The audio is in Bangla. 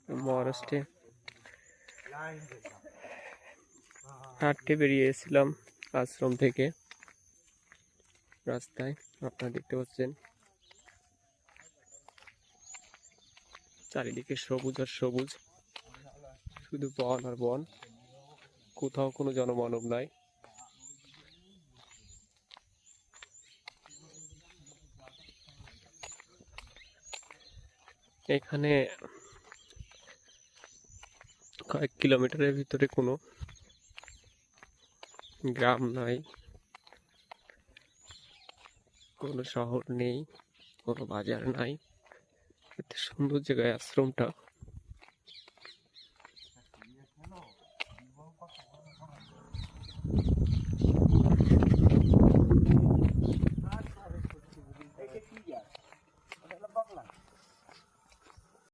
মহারাষ্ট্রে হাঁটতে বেরিয়েছিলাম আশ্রম থেকে। রাস্তায় আপনারা দেখতে পাচ্ছেন চারিদিকে সবুজ আর সবুজ, শুধু বন আর বন, কোথাও কোনো জনমানব নাই। এখানে কয়েক কিলোমিটারের ভিতরে কোনো গ্রাম নাই, কোনো শহর নেই, কোনো বাজার নাই। এত সুন্দর জায়গায় আশ্রমটা।